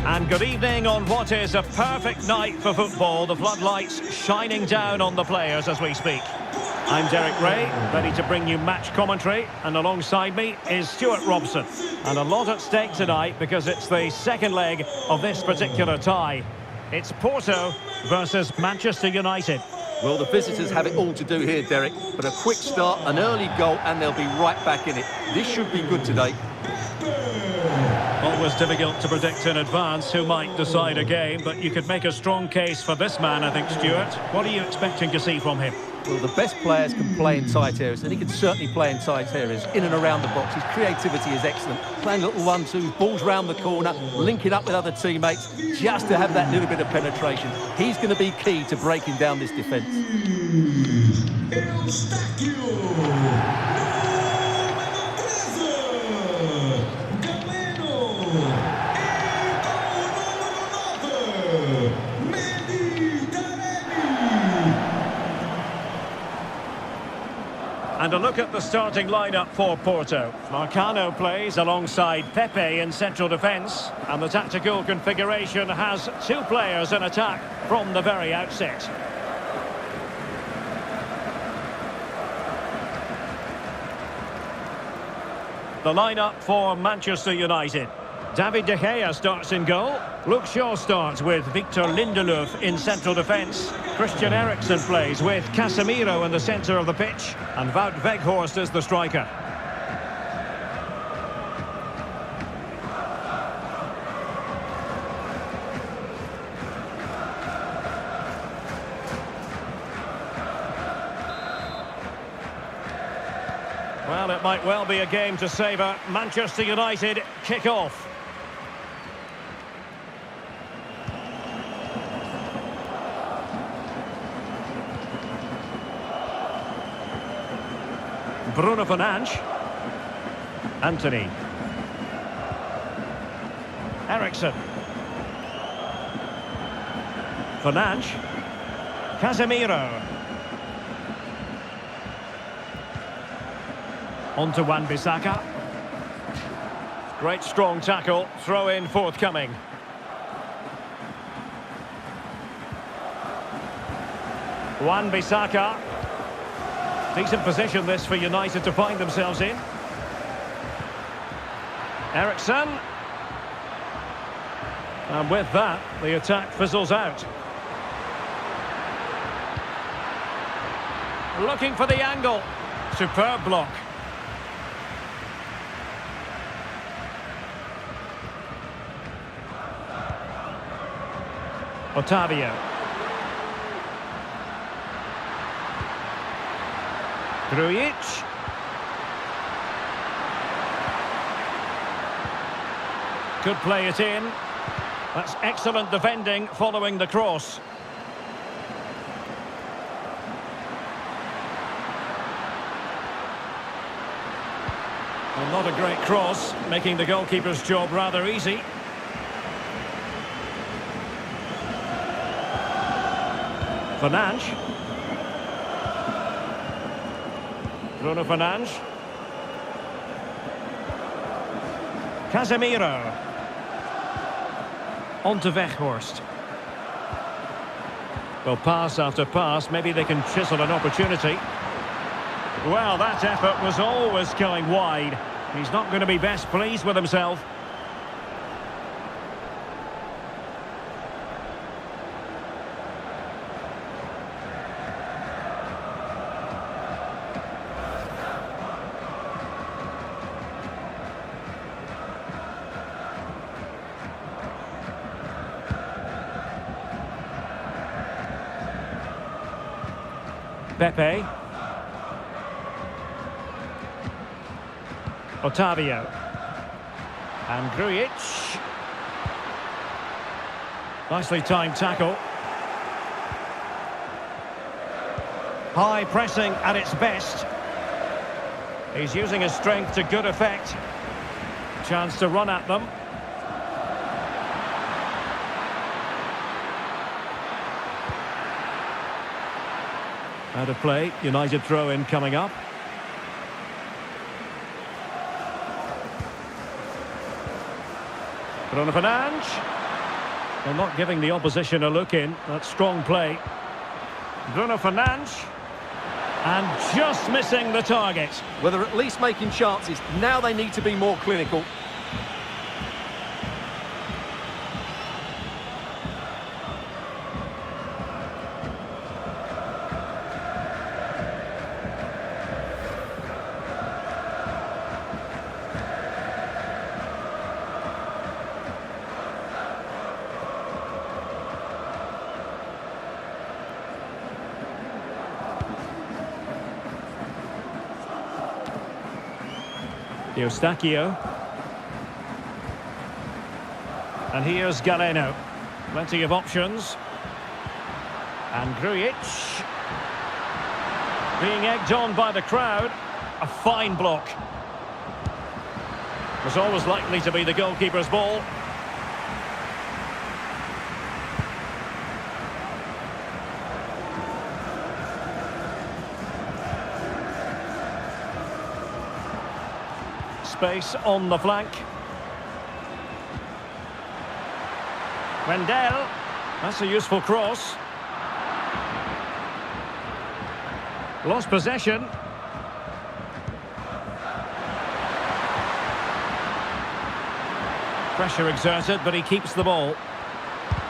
And good evening on what is a perfect night for football. The floodlights shining down on the players as we speak. I'm Derek Ray, ready to bring you match commentary, and alongside me is Stuart Robson. And a lot at stake tonight because it's the second leg of this particular tie. It's Porto versus Manchester United. Well, the visitors have it all to do here, Derek. But a quick start, an early goal, and they'll be right back in it. This should be good today. Always difficult to predict in advance who might decide a game, but you could make a strong case for this man, I think, Stuart. What are you expecting to see from him? Well, the best players can play in tight areas, and he can certainly play in tight areas, in and around the box. His creativity is excellent. Playing little 1-2, balls round the corner, linking up with other teammates, just to have that little bit of penetration. He's going to be key to breaking down this defence. And a look at the starting lineup for Porto. Marcano plays alongside Pepe in central defence, and the tactical configuration has two players in attack from the very outset. The lineup for Manchester United. David De Gea starts in goal. Luke Shaw starts with Victor Lindelöf in central defence. Christian Eriksen plays with Casemiro in the centre of the pitch. And Wout Weghorst is the striker. Well, it might well be a game to savour. Manchester United kick off. Bruno Fernandes. Anthony. Eriksen. Fernandes. Casemiro. On to Wan-Bissaka. Great strong tackle. Throw in forthcoming. Wan-Bissaka. Decent position this for United to find themselves in. Eriksen. And with that, the attack fizzles out. Looking for the angle. Superb block. Otavio. Grujic. Could play it in. That's excellent defending following the cross. Well, not a great cross, making the goalkeeper's job rather easy. Fernandes. Bruno Fernandes. Casemiro. On to Weghorst. Well, pass after pass, maybe they can chisel an opportunity. Well, that effort was always going wide. He's not going to be best pleased with himself. Pepe. Otavio. And Grujic. Nicely timed tackle. High pressing at its best. He's using his strength to good effect. Chance to run at them. Out of play, United throw-in coming up. Bruno Fernandes. Well, not giving the opposition a look in. That's strong play. Bruno Fernandes. And just missing the target. Well, they're at least making chances. Now they need to be more clinical. Estadio. And here's Galeno. Plenty of options. And Grujic. Being egged on by the crowd. A fine block. Was always likely to be the goalkeeper's ball. Space on the flank. Wendell. That's a useful cross. Lost possession. Pressure exerted, but he keeps the ball.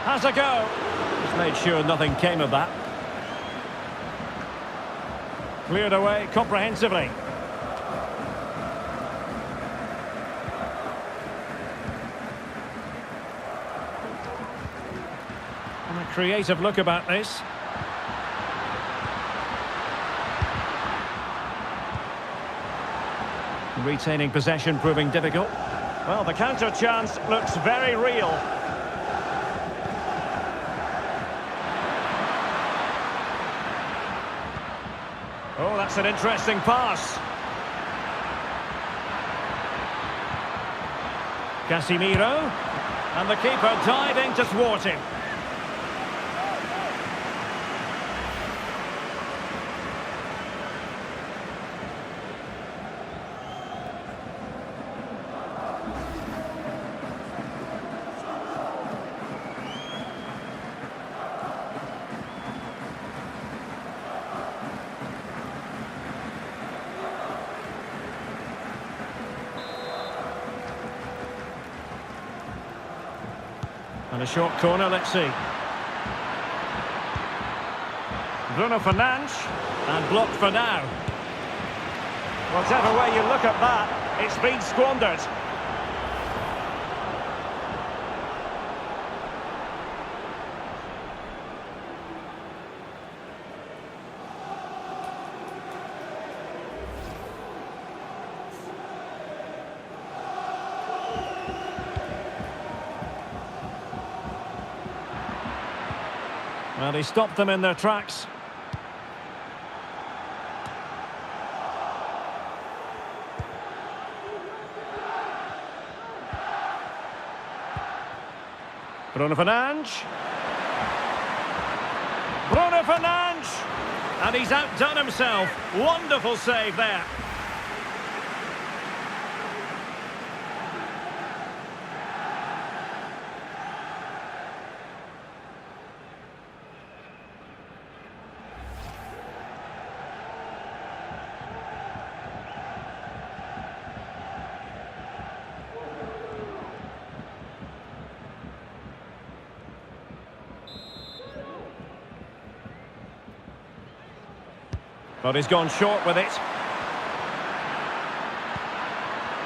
Has a go. He's made sure nothing came of that. Cleared away comprehensively. Creative look about this. Retaining possession proving difficult. Well, the counter chance looks very real. Oh, that's an interesting pass. Casemiro. And the keeper diving to thwart him. And a short corner, let's see. Bruno Fernandes, and blocked for now. Whatever way you look at that, it's been squandered. Well, he stopped them in their tracks. Bruno Fernandes. Bruno Fernandes! And he's outdone himself. Wonderful save there. But he's gone short with it.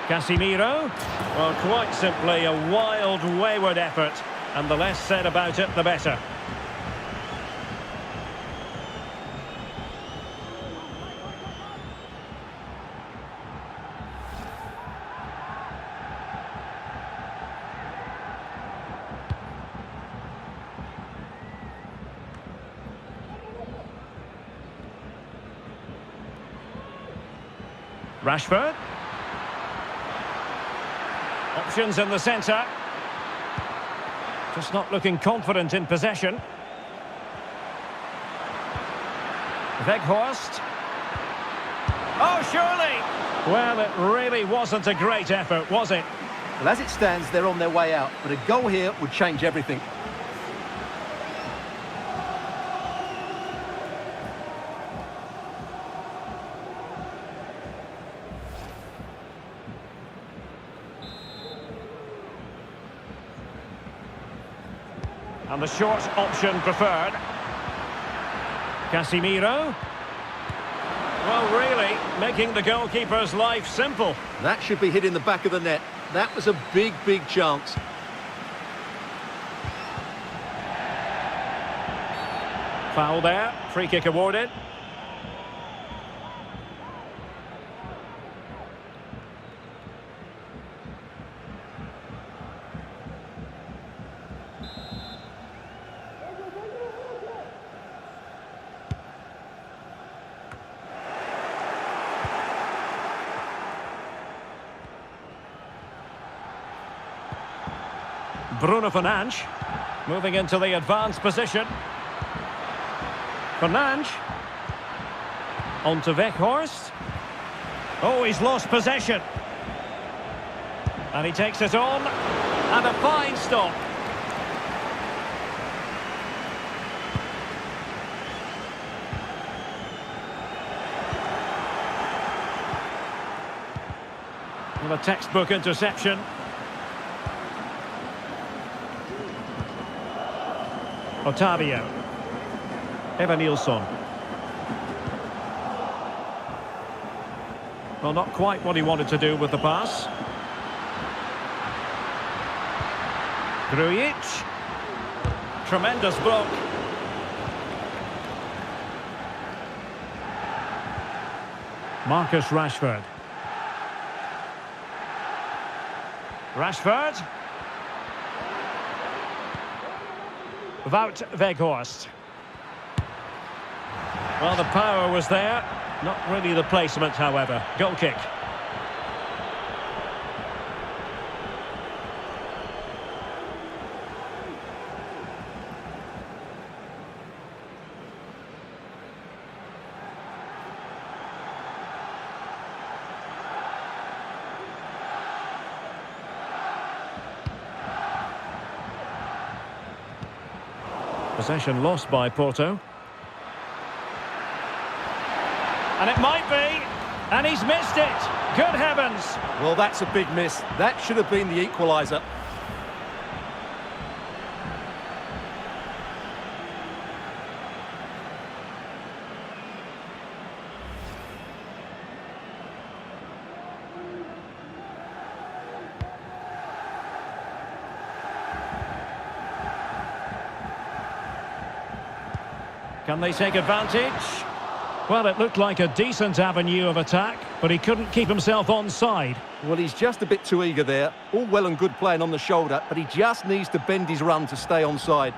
Casemiro. Well, quite simply a wild, wayward effort. And the less said about it, the better. Rashford. Options in the centre. Just not looking confident in possession. Weghorst. Oh, surely! Well, it really wasn't a great effort, was it? Well, as it stands, they're on their way out. But a goal here would change everything. And the short option preferred. Casemiro. Well, really, making the goalkeeper's life simple. That should be hitting the back of the net. That was a big, big chance. Foul there. Free kick awarded. Bruno Fernandes moving into the advanced position. Fernandes on to Weghorst. Oh, he's lost possession. And he takes it on. And a fine stop. Well, a textbook interception. Otavio. Evanilson. Well, not quite what he wanted to do with the pass. Grujic. Tremendous block. Marcus Rashford. Rashford. Wout Weghorst. Well, the power was there. Not really the placement, however. Goal kick. Possession lost by Porto. And it might be. And he's missed it. Good heavens. Well, that's a big miss. That should have been the equaliser. Can they take advantage? Well, it looked like a decent avenue of attack, but he couldn't keep himself onside. Well, he's just a bit too eager there. All well and good playing on the shoulder, but he just needs to bend his run to stay onside.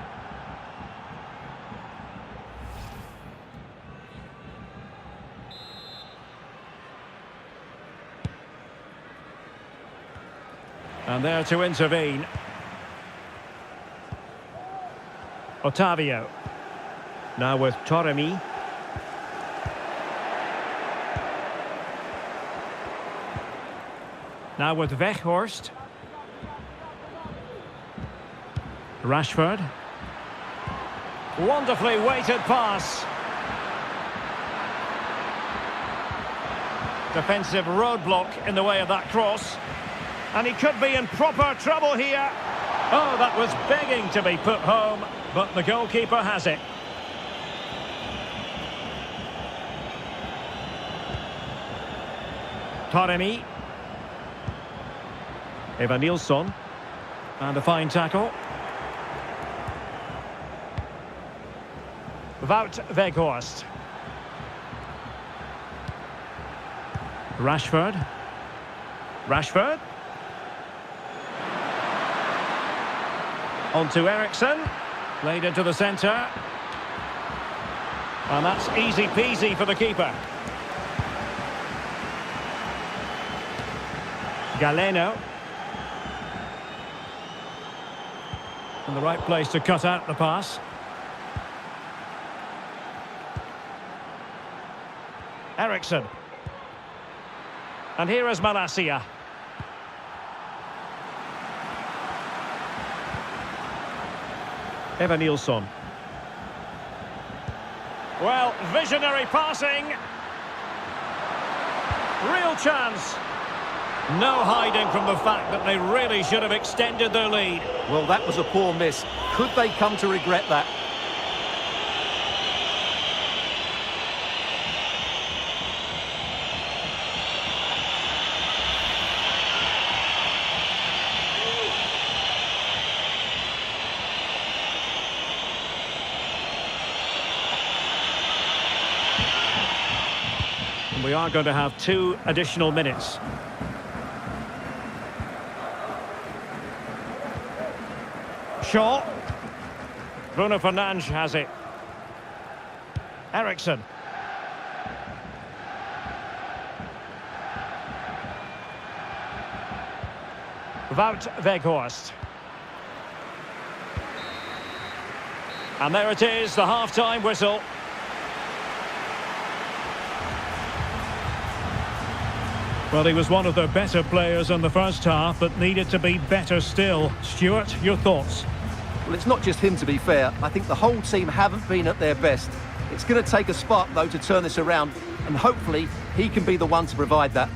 And there to intervene. Otavio. Now with Toremi. Now with Weghorst. Rashford. Wonderfully weighted pass. Defensive roadblock in the way of that cross. And he could be in proper trouble here. Oh, that was begging to be put home, but the goalkeeper has it. Toremi. Evanilson. And a fine tackle. Wout Weghorst. Rashford. Rashford. On to Eriksen. Played into the centre. And that's easy peasy for the keeper. Galeno. In the right place to cut out the pass. Eriksen. And here is Malacia. Evanilson. Well, visionary passing. Real chance. No hiding from the fact that they really should have extended their lead. Well, that was a poor miss. Could they come to regret that? We are going to have 2 additional minutes. Shaw. Bruno Fernandes has it. Eriksen. Wout Weghorst. And there it is, the half-time whistle. Well, he was one of the better players in the first half, but needed to be better still. Stuart, your thoughts? Well, it's not just him, to be fair. I think the whole team haven't been at their best. It's going to take a spark, though, to turn this around, and hopefully he can be the one to provide that.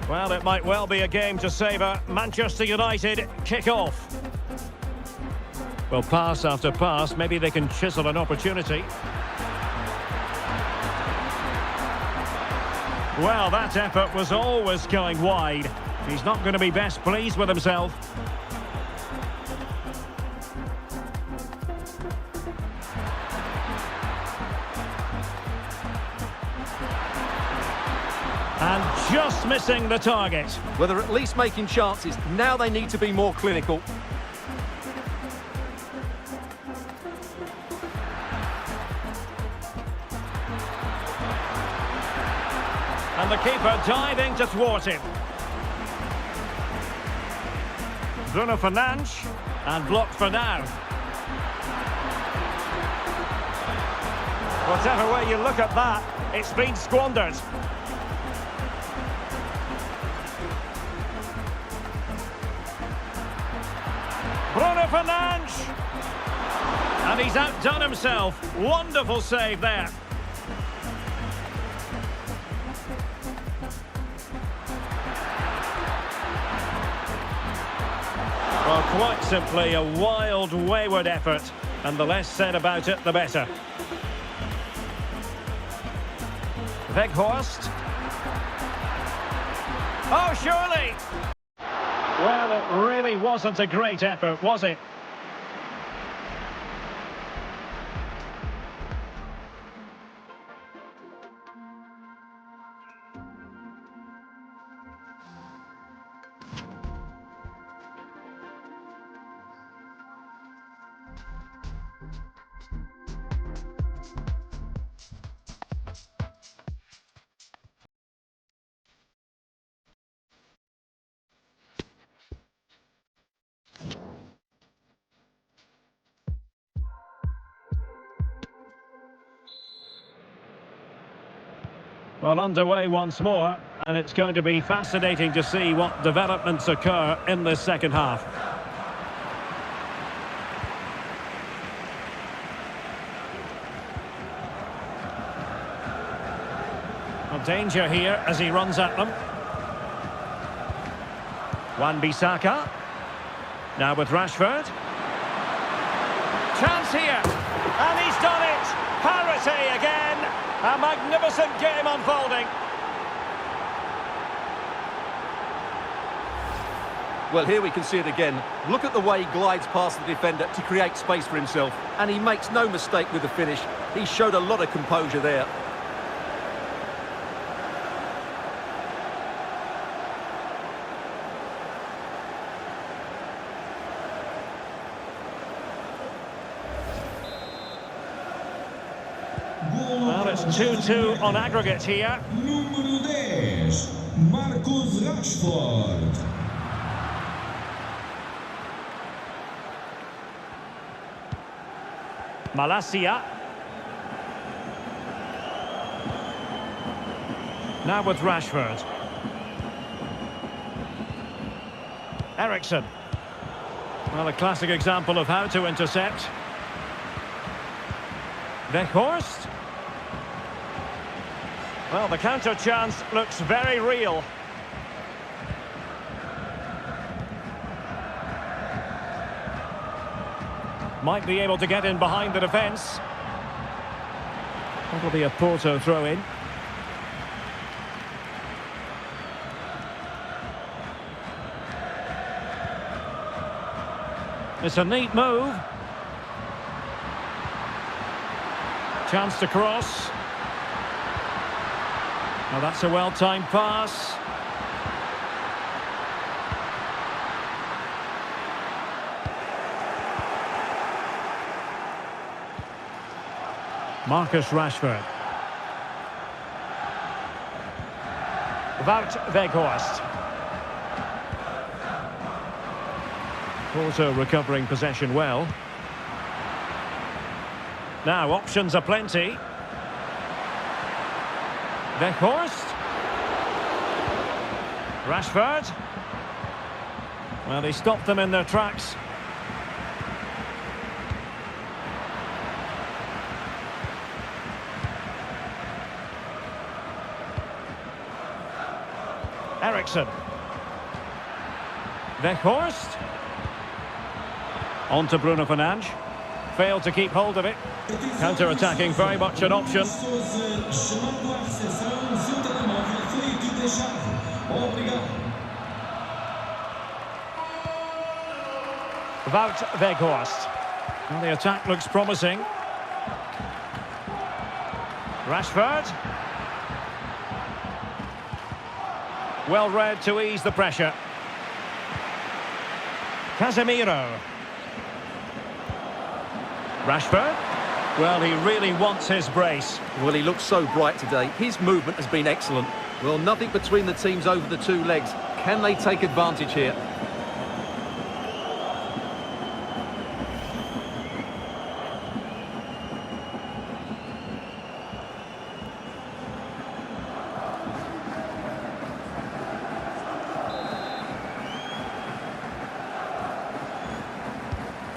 Well, it might well be a game to savour. Manchester United kick off. Well, pass after pass, maybe they can chisel an opportunity. Well, that effort was always going wide. He's not going to be best pleased with himself. And just missing the target. Well, they're at least making chances. Now they need to be more clinical. And the keeper diving to thwart him. Bruno Fernandes, and blocked for now. Whatever way you look at that, it's been squandered. Bruno Fernandes! And he's outdone himself. Wonderful save there. Well, quite simply a wild, wayward effort, and the less said about it, the better. Weghorst. Oh, surely! Well, it really wasn't a great effort, was it? Well, underway once more, and it's going to be fascinating to see what developments occur in this second half. Well, danger here as he runs at them. Wan-Bissaka. Now with Rashford. Chance here, and he's done it! Parity again! A magnificent game unfolding. Well, here we can see it again. Look at the way he glides past the defender to create space for himself. And he makes no mistake with the finish. He showed a lot of composure there. Well, it's 2-2 on aggregate here. Número 10, Marcos Rashford. Malacia. Now with Rashford. Eriksen. Well, a classic example of how to intercept. Weghorst. Well, the counter chance looks very real. Might be able to get in behind the defence. That'll be a Porto throw-in. It's a neat move. Chance to cross. Well, that's a well-timed pass. Marcus Rashford. Wout Weghorst. Porto recovering possession well. Now, options are plenty. Weghorst. Rashford. Well, he stopped them in their tracks. Eriksson. Weghorst. On to Bruno Fernandes. Failed to keep hold of it. Counter-attacking, very much an option. Wout Weghorst. Well, the attack looks promising. Rashford. Well read to ease the pressure. Casemiro. Rashford. Well, he really wants his brace. Well, he looks so bright today. His movement has been excellent. Well, nothing between the teams over the two legs. Can they take advantage here?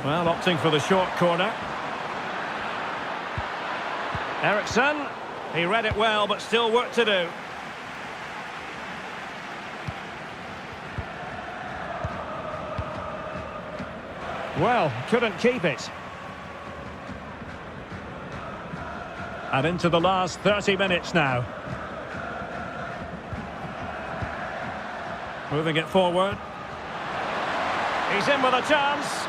Well, opting for the short corner. Eriksson, he read it well, but still work to do. Well, couldn't keep it. And into the last 30 minutes now. Moving it forward. He's in with a chance.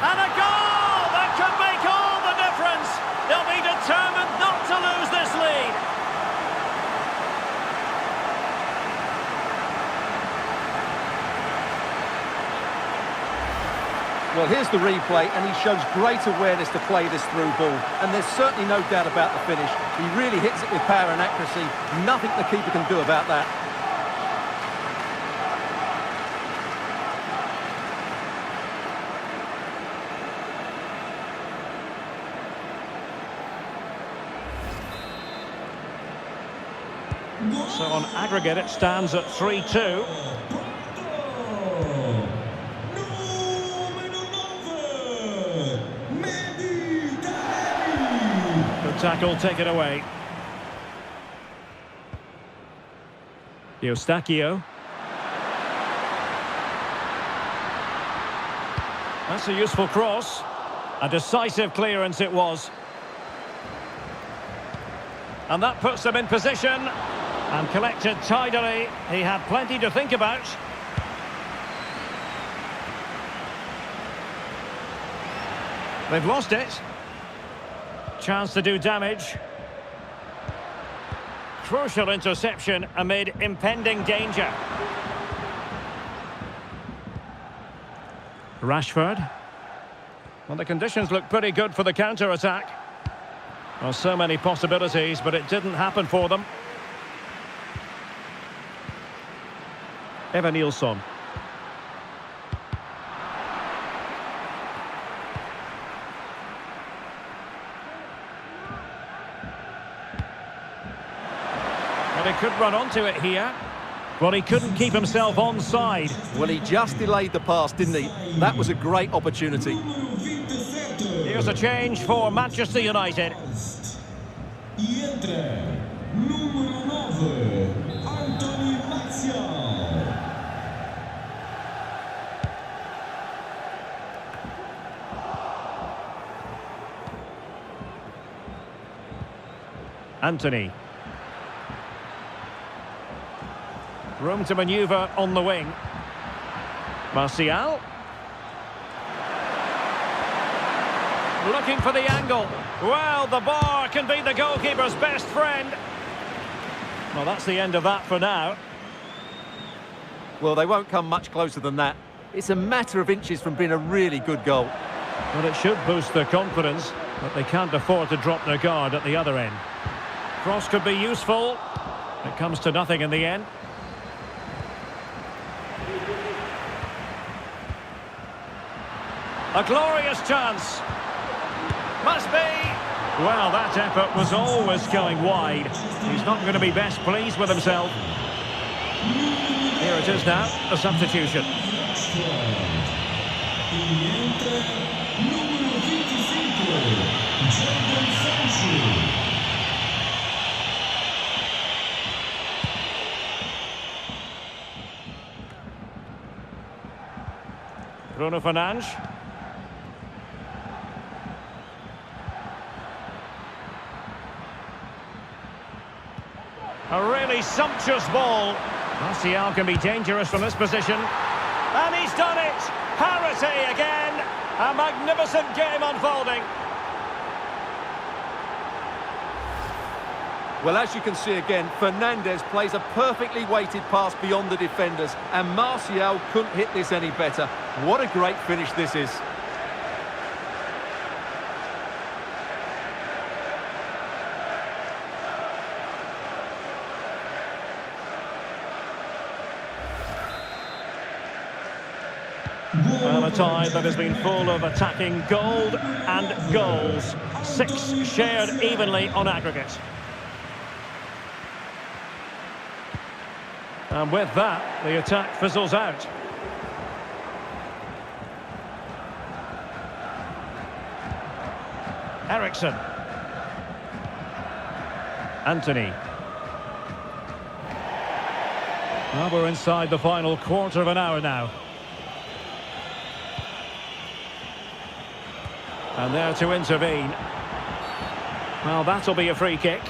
And a goal that could make all the difference. They'll be determined not to lose this lead. Well, here's the replay, and he shows great awareness to play this through ball. And there's certainly no doubt about the finish. He really hits it with power and accuracy. Nothing the keeper can do about that. So on aggregate it stands at 3-2. Good tackle, take it away. Estadio. That's a useful cross. A decisive clearance it was. And that puts them in position. And collected tidily. He had plenty to think about. They've lost it. Chance to do damage. Crucial interception amid impending danger. Rashford. Well, the conditions look pretty good for the counter-attack. Well, so many possibilities, but it didn't happen for them. Evan Nilsson. Well, he could run onto it here. Well, he couldn't keep himself onside. Well, he just delayed the pass, didn't he? That was a great opportunity. Here's a change for Manchester United. Número 9, Anthony Martial. Anthony. Room to manoeuvre on the wing. Martial. Looking for the angle. Well, the bar can be the goalkeeper's best friend. Well, that's the end of that for now. Well, they won't come much closer than that. It's a matter of inches from being a really good goal. Well, it should boost their confidence, but they can't afford to drop their guard at the other end. Cross could be useful. It comes to nothing in the end. A glorious chance. Must be. Well, that effort was always going wide. He's not going to be best pleased with himself. Here it is now, a substitution. Bruno Fernandes. A really sumptuous ball. Martial can be dangerous from this position. And he's done it! Parity again! A magnificent game unfolding. Well, as you can see again, Fernandes plays a perfectly weighted pass beyond the defenders, and Martial couldn't hit this any better. What a great finish this is. Well, a tie that has been full of attacking gold and goals. 6 shared evenly on aggregate. And with that, the attack fizzles out. Eriksen. Anthony. Well, we're inside the final quarter of an hour now. And there to intervene. Well, that'll be a free kick.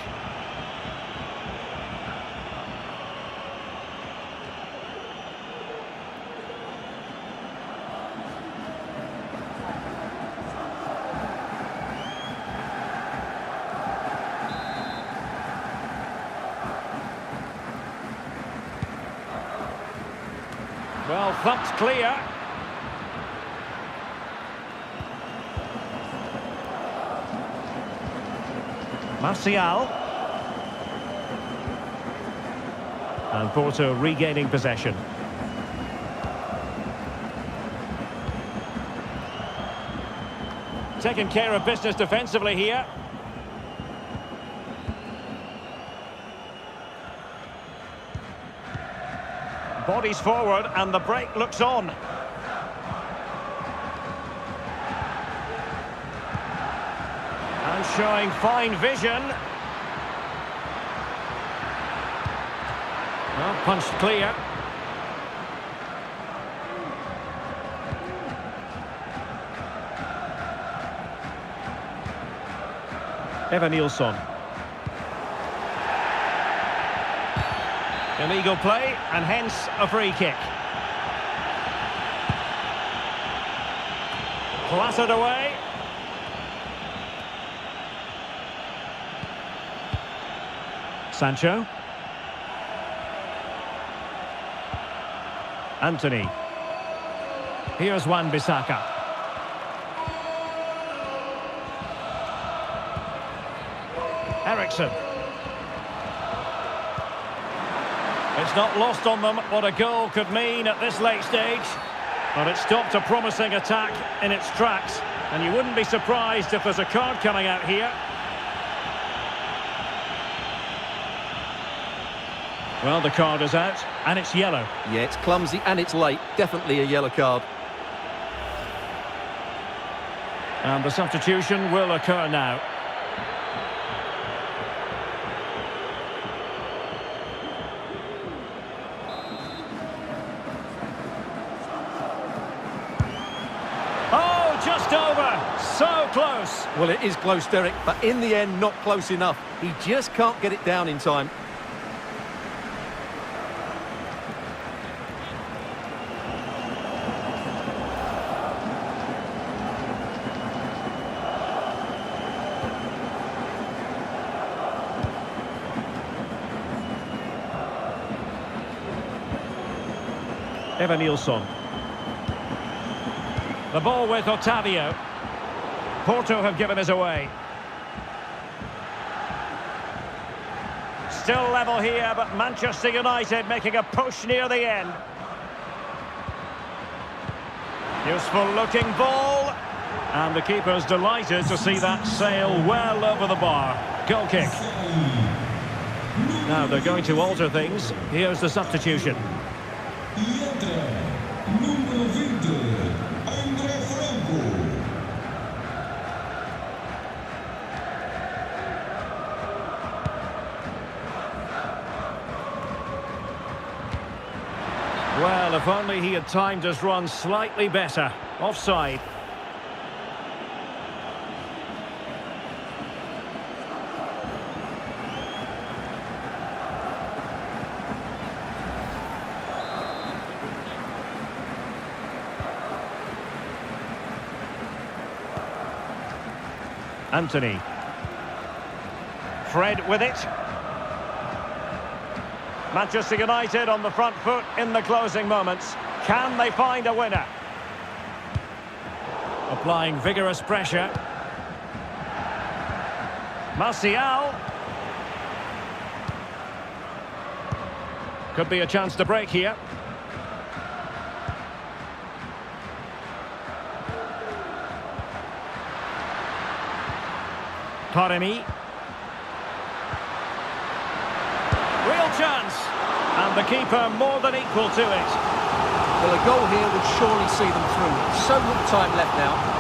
Well, thumped clear. Martial. And Porto regaining possession. Taking care of business defensively here. Bodies forward and the break looks on. And showing fine vision. Well, punched clear. Evan Nilsson. Illegal play and hence a free kick. Clattered away. Sancho. Anthony. Here's Wan-Bissaka. Eriksen. It's not lost on them what a goal could mean at this late stage. But it stopped a promising attack in its tracks. And you wouldn't be surprised if there's a card coming out here. Well, the card is out, and it's yellow. Yeah, it's clumsy and it's late. Definitely a yellow card. And the substitution will occur now. Well, it is close, Derek, but in the end, not close enough. He just can't get it down in time. Nilsson. The ball with Otavio. Porto have given us away. Still level here, but Manchester United making a push near the end. Useful looking ball. And the keeper's delighted to see that sail well over the bar. Goal kick. Now they're going to alter things. Here's the substitution. Número 20, Franco. Well, if only he had timed his run slightly better. Offside. Anthony. Fred with it. Manchester United on the front foot in the closing moments. Can they find a winner? Applying vigorous pressure. Martial. Could be a chance to break here. Taremi. Real chance. And the keeper more than equal to it. Well, a goal here would surely see them through. So little time left now.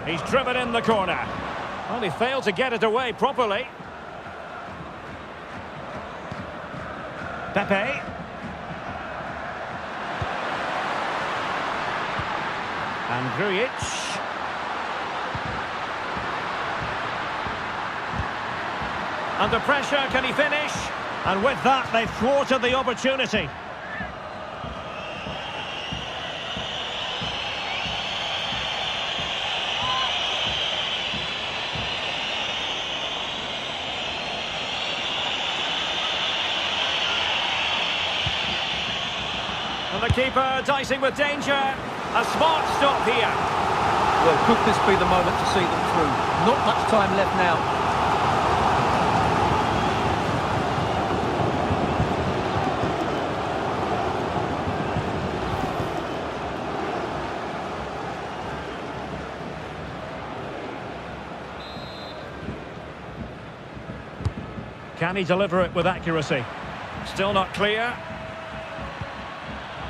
He's driven in the corner. Well, he failed to get it away properly. Pepe. And Grujic. Under pressure, can he finish? And with that, they've thwarted the opportunity. And the keeper dicing with danger. A smart stop here. Well, could this be the moment to see them through? Not much time left now. Can he deliver it with accuracy? Still not clear.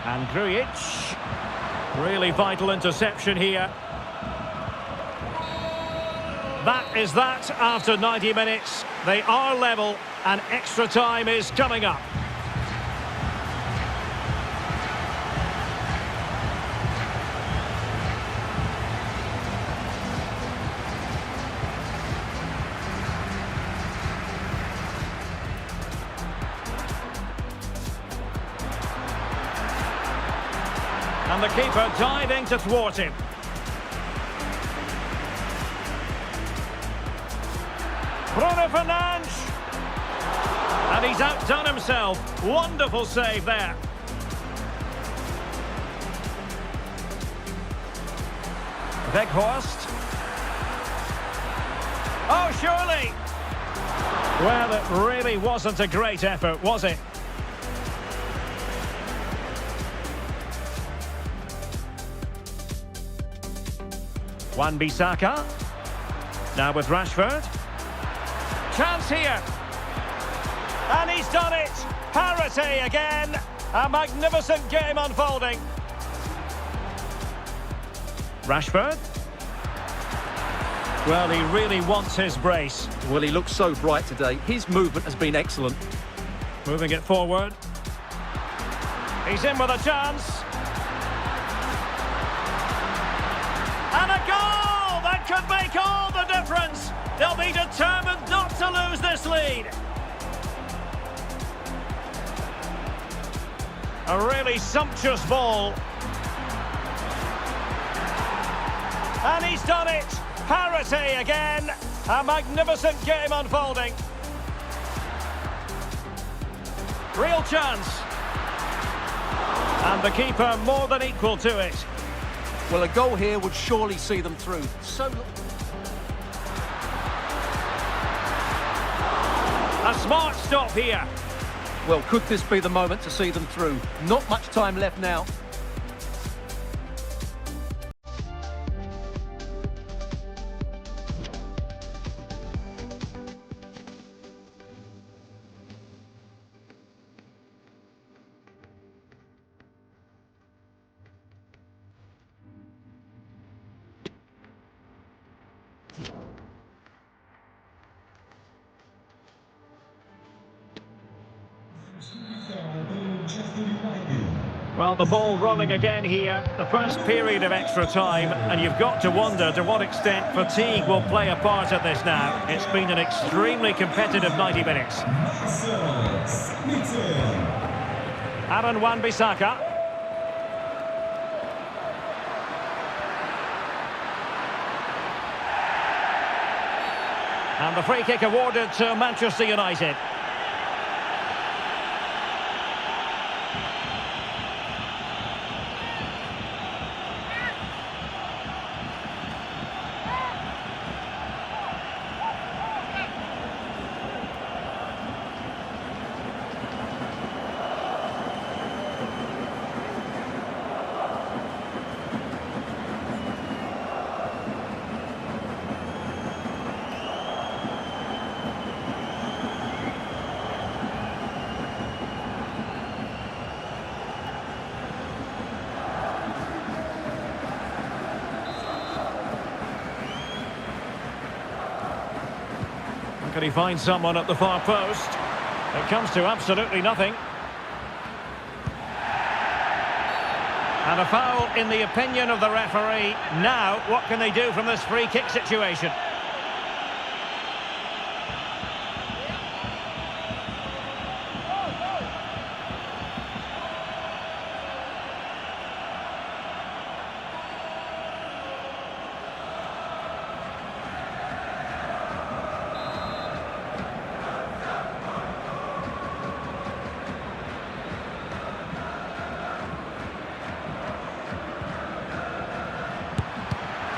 And Grujic. Really vital interception here. That is that after 90 minutes. They are level and extra time is coming up. And the keeper diving to thwart him. Bruno Fernandes. And he's outdone himself. Wonderful save there. Weghorst. Oh, surely. Well, it really wasn't a great effort, was it? Wan-Bissaka. Now with Rashford. Chance here. And he's done it. Parity again. A magnificent game unfolding. Rashford. Well, he really wants his brace. Well, he looks so bright today. His movement has been excellent. Moving it forward. He's in with a chance. And a goal! That could make all the difference. They'll be determined not to lose this lead. A really sumptuous ball. And he's done it. Parity again. A magnificent game unfolding. Real chance. And the keeper more than equal to it. Well, a goal here would surely see them through. A smart stop here. Well, could this be the moment to see them through? Not much time left now. Well, the ball rolling again here. The first period of extra time, and you've got to wonder to what extent fatigue will play a part in this now. It's been an extremely competitive 90 minutes. Aaron Wan-Bissaka. And the free kick awarded to Manchester United. Can he find someone at the far post? It comes to absolutely nothing. And a foul in the opinion of the referee. Now, what can they do from this free kick situation?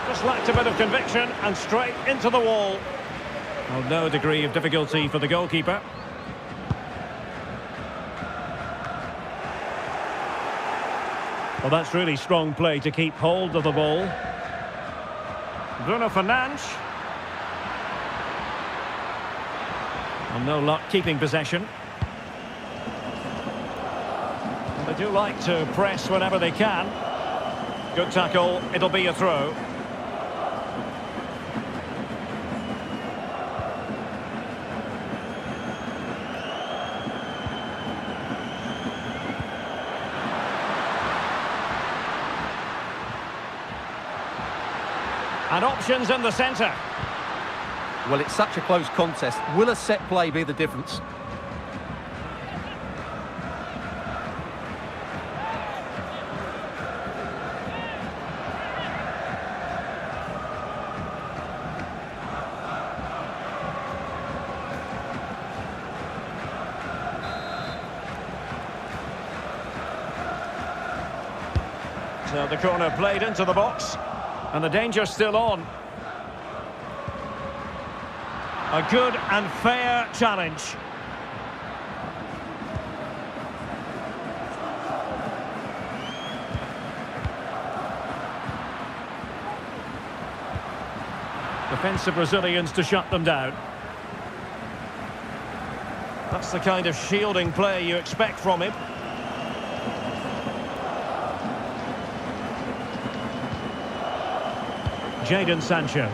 Just lacked a bit of conviction and straight into the wall. Well, no degree of difficulty for the goalkeeper. Well, that's really strong play to keep hold of the ball. Bruno Fernandes. Well, no luck keeping possession. They do like to press whenever they can. Good tackle, it'll be a throw. And options in the centre. Well, it's such a close contest. Will a set play be the difference? So the corner played into the box. And the danger's still on. A good and fair challenge. Defensive Brazilians to shut them down. That's the kind of shielding play you expect from him. Jadon Sancho.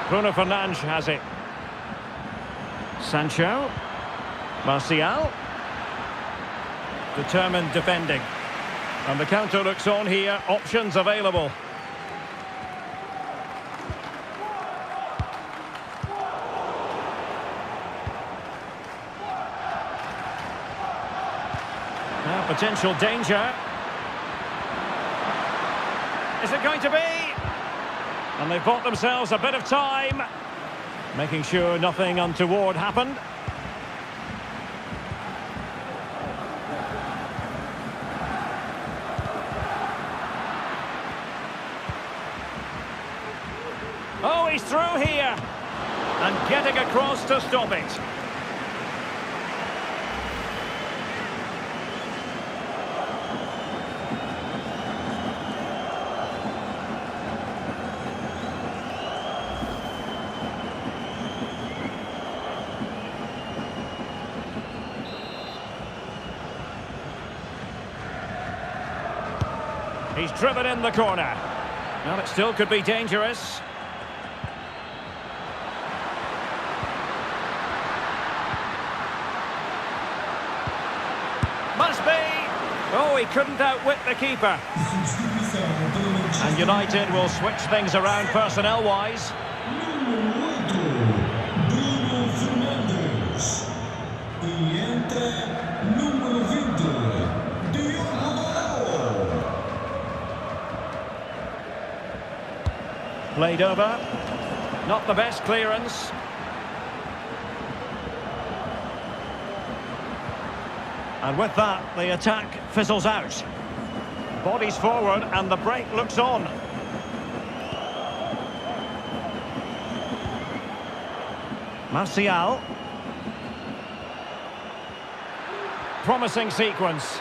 Bruno Fernandes has it. Sancho. Martial. Determined defending. And the counter looks on here. Options available. Now potential danger. Is it going to be? And they've bought themselves a bit of time, making sure nothing untoward happened. Oh, he's through here. And getting across to stop it. He's driven in the corner. Well, it still could be dangerous. Must be. Oh, he couldn't outwit the keeper. And United will switch things around personnel-wise. Played over. Not the best clearance. And with that, the attack fizzles out. Bodies forward and the break looks on. Martial. Promising sequence.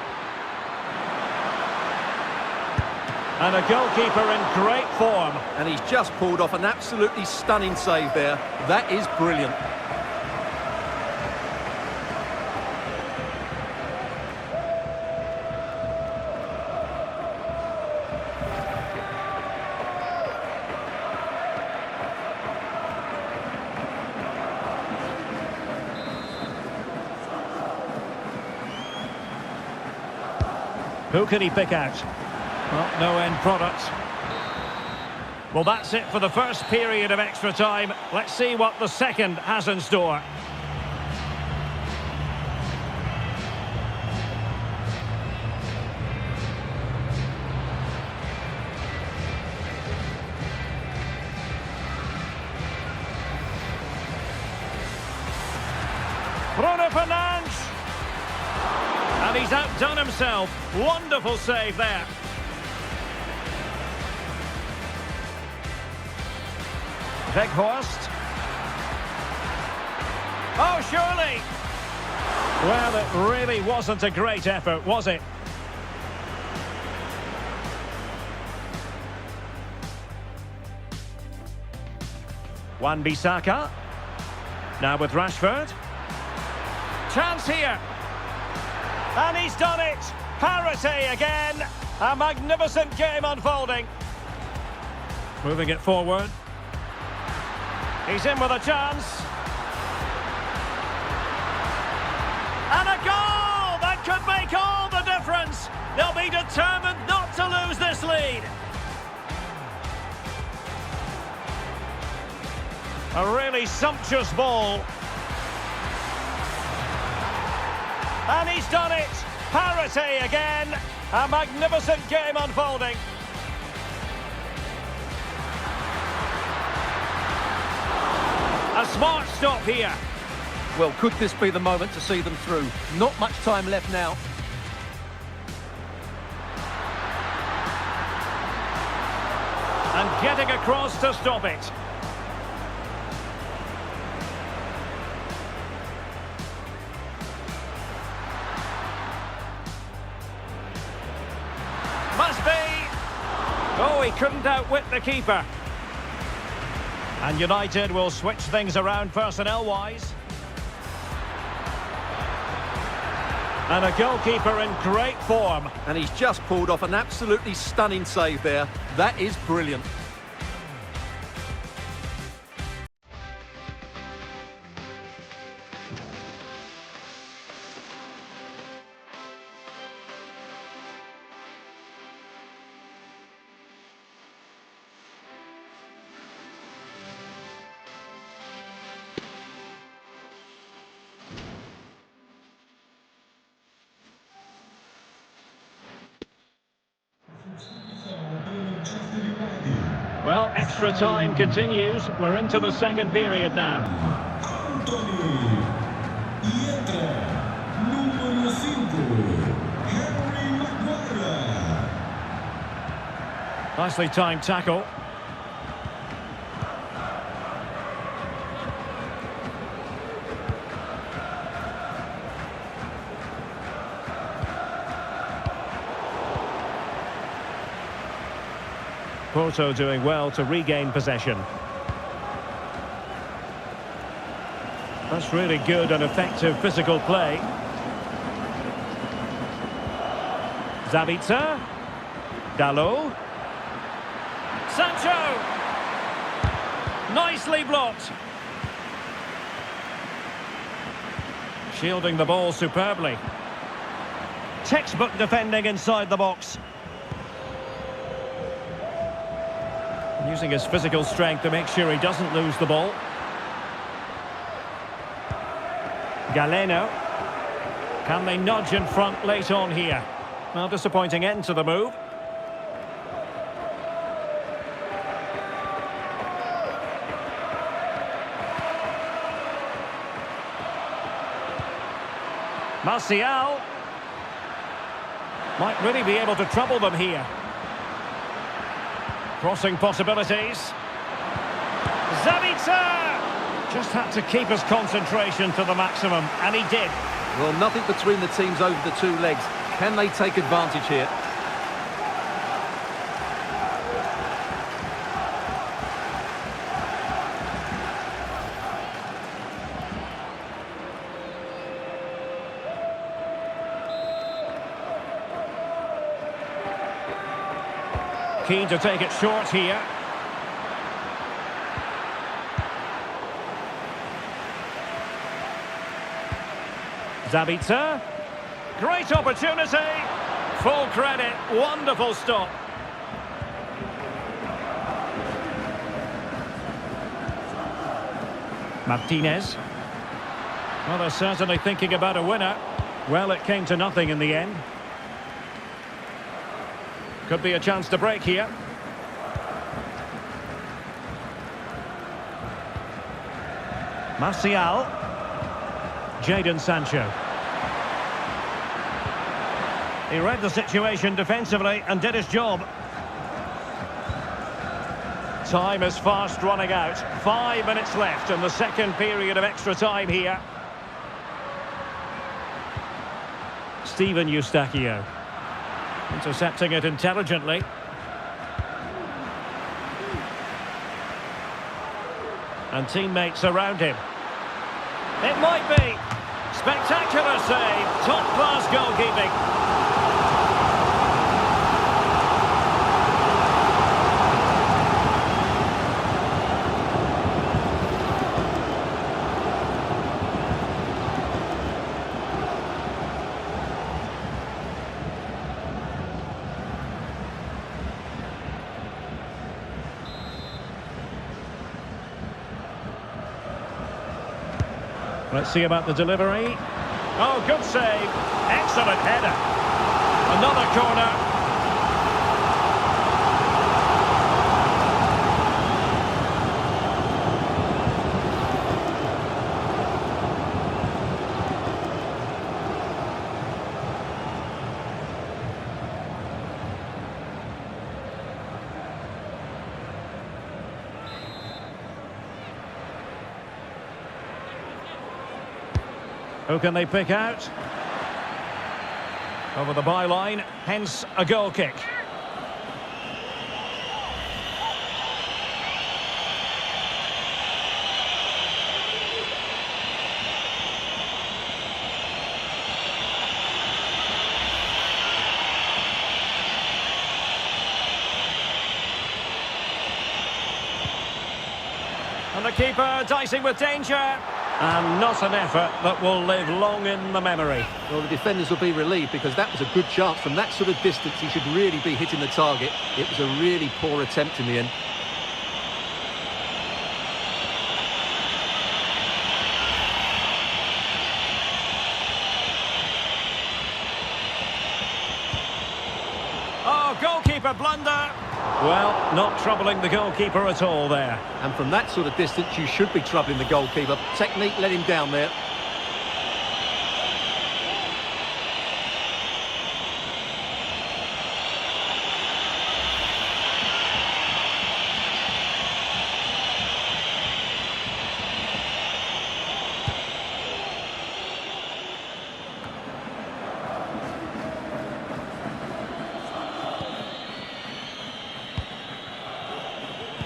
And a goalkeeper in great form. And he's just pulled off an absolutely stunning save there. That is brilliant. Who can he pick out? Well, no end product. Well, that's it for the first period of extra time. Let's see what the second has in store. Bruno Fernandes! And he's outdone himself. Wonderful save there. Weghorst. Oh, surely! Well, it really wasn't a great effort, was it? Wan-Bissaka. Now with Rashford. Chance here. And he's done it! Parity again! A magnificent game unfolding. Moving it forward. He's in with a chance. And a goal! That could make all the difference. They'll be determined not to lose this lead. A really sumptuous ball. And he's done it. Parity again. A magnificent game unfolding. A smart stop here. Well, could this be the moment to see them through? Not much time left now. And getting across to stop it. Must be. Oh, he couldn't outwit the keeper. And United will switch things around personnel-wise. And a goalkeeper in great form. And he's just pulled off an absolutely stunning save there. That is brilliant. Well, extra time continues. We're into the second period now. Nicely timed tackle. Porto doing well to regain possession. That's really good and effective physical play. Zabitzer. Dalot. Sancho! Nicely blocked. Shielding the ball superbly. Textbook defending inside the box. Using his physical strength to make sure he doesn't lose the ball. Galeno. Can they nudge in front late on here? Well, disappointing end to the move. Martial. Might really be able to trouble them here. Crossing possibilities. Zabitzer! Just had to keep his concentration to the maximum, and he did. Well, nothing between the teams over the two legs. Can they take advantage here? Keen to take it short here. Zabitzer. Great opportunity. Full credit. Wonderful stop. Martinez. Well, they're certainly thinking about a winner. Well, it came to nothing in the end. Could be a chance to break here. Martial. Jadon Sancho. He read the situation defensively and did his job. Time is fast running out. 5 minutes left in the second period of extra time here. Steven Eustachio. Intercepting it intelligently. And teammates around him. It might be. Spectacular save. Top-class goalkeeping. Let's see about the delivery. Oh, good save. Excellent header. Another corner. Who can they pick out? Over the byline, hence a goal kick. the keeper dicing with danger. And not an effort that will live long in the memory. Well, the defenders will be relieved because that was a good chance. From that sort of distance, he should really be hitting the target. It was a really poor attempt in the end. Oh, goalkeeper blunder. Well, not troubling the goalkeeper at all there. And from that sort of distance, you should be troubling the goalkeeper. Technique let him down there.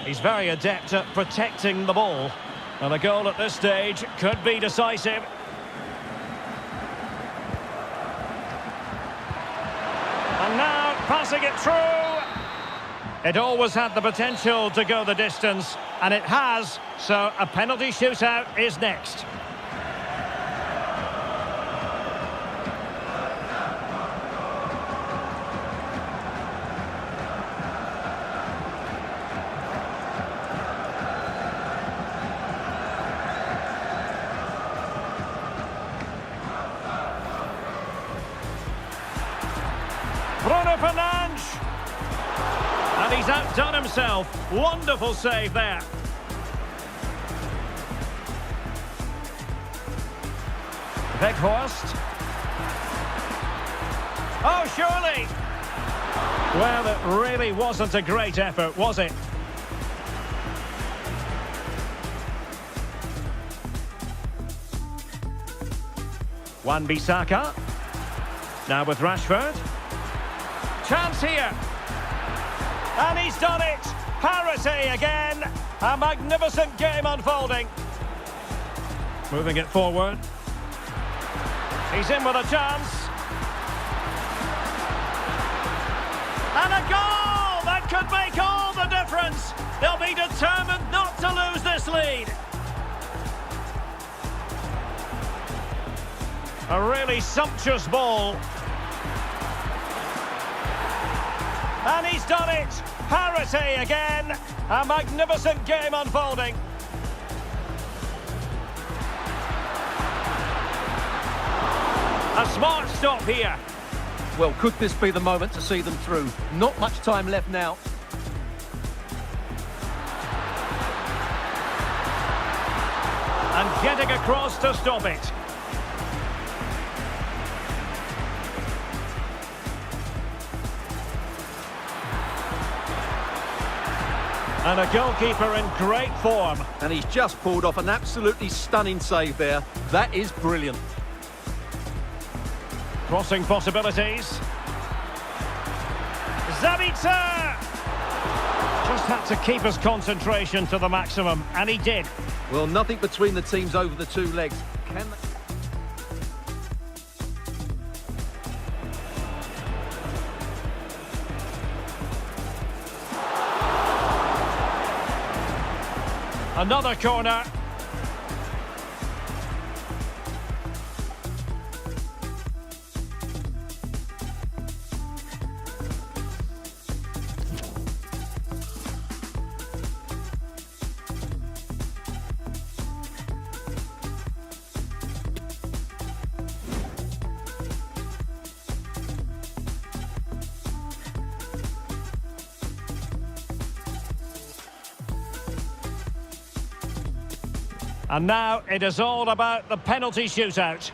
He's very adept at protecting the ball. And a goal at this stage could be decisive. And now passing it through. It always had the potential to go the distance, and it has. So a penalty shootout is next. And he's outdone himself. Wonderful save there. Weghorst. Oh, surely. Well, it really wasn't a great effort, was it? Wan-Bissaka. Now with Rashford. Chance here. And he's done it. Parity again. A magnificent game unfolding. Moving it forward. He's in with a chance. And a goal that could make all the difference. They'll be determined not to lose this lead. A really sumptuous ball. And he's done it. Parity again. A magnificent game unfolding. A smart stop here. Well, could this be the moment to see them through? Not much time left now. And getting across to stop it. And a goalkeeper in great form. And he's just pulled off an absolutely stunning save there. That is brilliant. Crossing possibilities. Zabitzer! Just had to keep his concentration to the maximum, and he did. Well, nothing between the teams over the two legs. Can they... Another corner. And now it is all about the penalty shootout.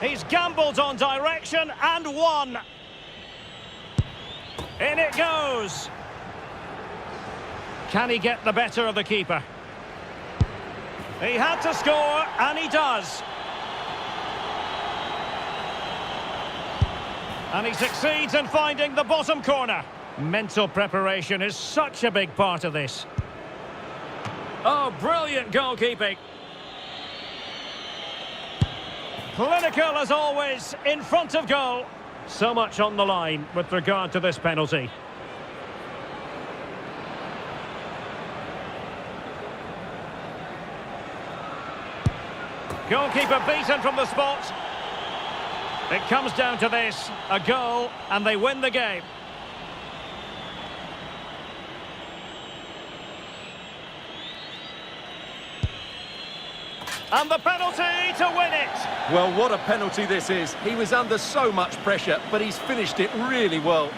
He's gambled on direction and won. In it goes. Can he get the better of the keeper? He had to score, and he does. And he succeeds in finding the bottom corner. Mental preparation is such a big part of this. Oh, brilliant goalkeeping. Clinical as always, in front of goal. So much on the line with regard to this penalty. Goalkeeper beaten from the spot. It comes down to this, a goal, and they win the game. And the penalty to win it. Well, what a penalty this is. He was under so much pressure, but he's finished it really well.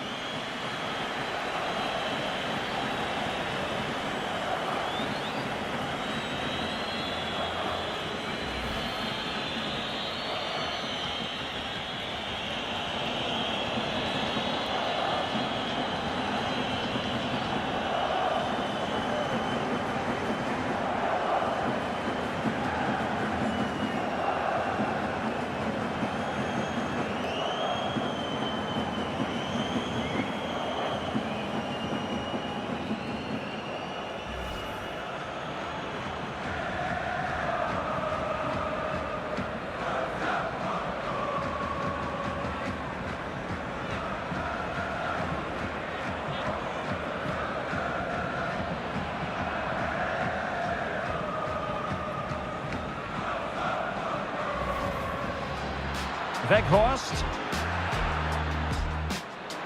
Weghorst.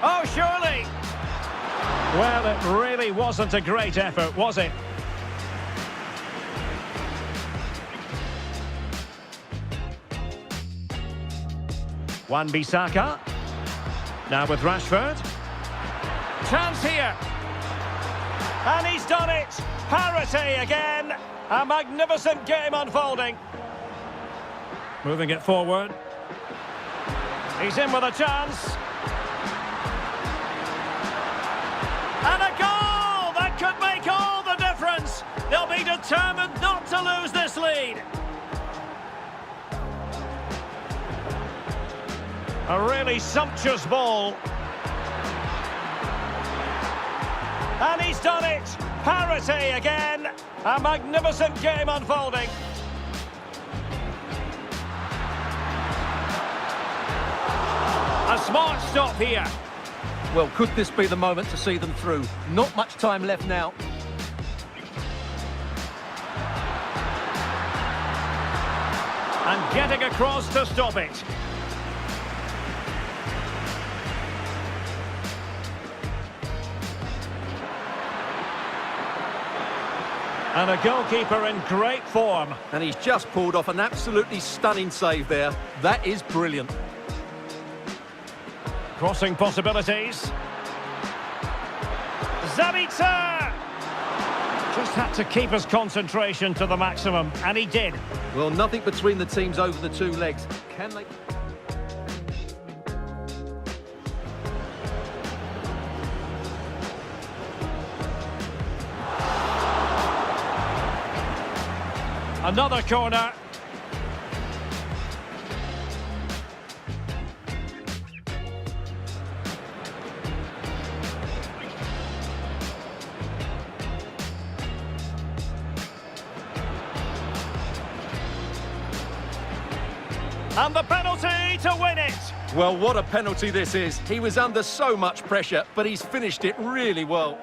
Oh, surely! Well, it really wasn't a great effort, was it? Wan-Bissaka. Now with Rashford. Chance here. And he's done it! Parity again! A magnificent game unfolding. Moving it forward. He's in with a chance. And a goal that could make all the difference. They'll be determined not to lose this lead. A really sumptuous ball. And he's done it. Parity again. A magnificent game unfolding. A smart stop here. Well, could this be the moment to see them through? Not much time left now. And getting across to stop it. And a goalkeeper in great form. And he's just pulled off an absolutely stunning save there. That is brilliant. Crossing possibilities. Zabitzer! Just had to keep his concentration to the maximum, and he did. Well, nothing between the teams over the two legs. Can they... Another corner. And the penalty to win it. Well, what a penalty this is. He was under so much pressure, but he's finished it really well.